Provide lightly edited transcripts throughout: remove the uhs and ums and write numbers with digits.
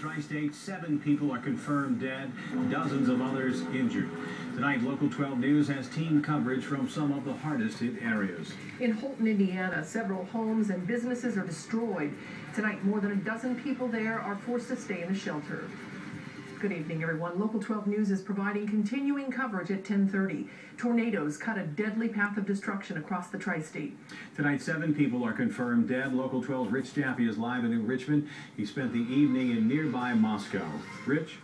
tri-state, 7 people are confirmed dead, dozens of others injured. Tonight, Local 12 News has team coverage from some of the hardest hit areas. In Holton, Indiana, several homes and businesses are destroyed. Tonight, more than a dozen people there are forced to stay in a shelter. Good evening, everyone. Local 12 News is providing continuing coverage at 10:30. Tornadoes cut a deadly path of destruction across the tri-state. Tonight, 7 people are confirmed dead. Local 12's Rich Jaffe is live in New Richmond. He spent the evening in nearby Moscow. Rich?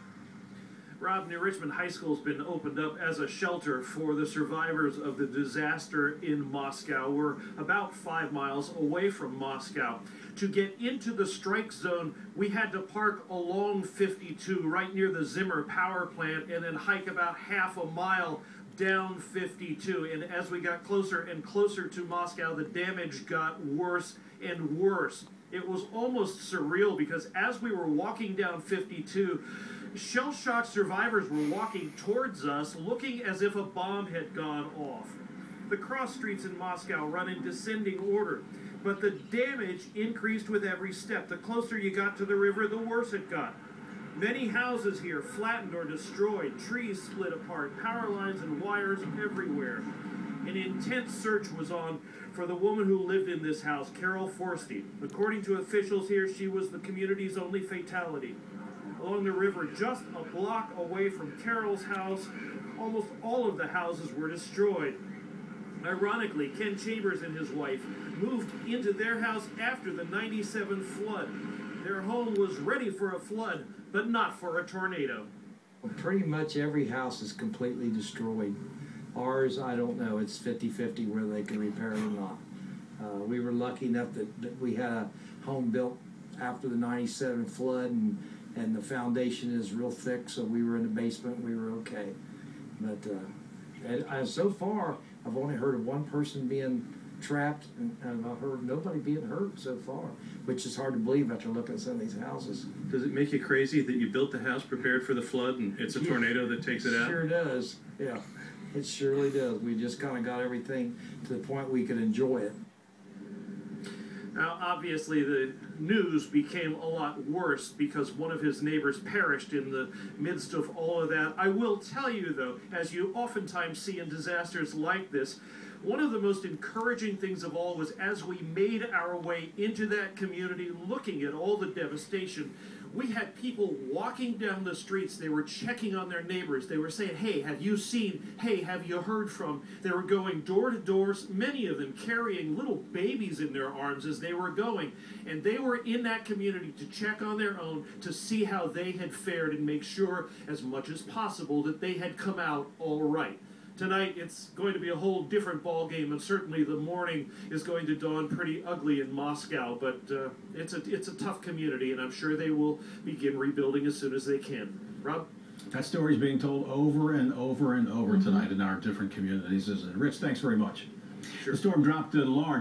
Rob, New Richmond High School has been opened up as a shelter for the survivors of the disaster in Moscow. We're about 5 miles away from Moscow. To get into the strike zone, we had to park along 52 right near the Zimmer power plant and then hike about half a mile down 52. And as we got closer and closer to Moscow, the damage got worse and worse. It was almost surreal because as we were walking down 52, shell-shocked survivors were walking towards us, looking as if a bomb had gone off. The cross streets in Moscow run in descending order, but the damage increased with every step. The closer you got to the river, the worse it got. Many houses here flattened or destroyed, trees split apart, power lines and wires everywhere. An intense search was on for the woman who lived in this house, Carol Forsty. According to officials here, she was the community's only fatality. Along the river, just a block away from Carol's house, almost all of the houses were destroyed. Ironically, Ken Chambers and his wife moved into their house after the '97 flood. Their home was ready for a flood, but not for a tornado. Pretty much every house is completely destroyed. Ours, I don't know, it's 50-50 whether they can repair it or not. We were lucky enough that we had a home built after the '97 flood, and the foundation is real thick, so we were in the basement, we were okay. But so far, I've only heard of one person being trapped, and I've heard nobody being hurt so far, which is hard to believe after looking at some of these houses. Does it make you crazy that you built the house prepared for the flood and it's a tornado that takes it out? Sure does, yeah. It surely does. We just kind of got everything to the point we could enjoy it. Now, obviously, the news became a lot worse because one of his neighbors perished in the midst of all of that. I will tell you, though, as you oftentimes see in disasters like this, one of the most encouraging things of all was as we made our way into that community, looking at all the devastation, we had people walking down the streets. They were checking on their neighbors. They were saying, hey, have you seen? Hey, have you heard from? They were going door to door, many of them carrying little babies in their arms as they were going. And they were in that community to check on their own, to see how they had fared and make sure as much as possible that they had come out all right. Tonight, it's going to be a whole different ballgame, and certainly the morning is going to dawn pretty ugly in Moscow, but it's a tough community, and I'm sure they will begin rebuilding as soon as they can. Rob? That story is being told over and over and over tonight in our different communities, isn't it? Rich, thanks very much. Sure. The storm dropped large.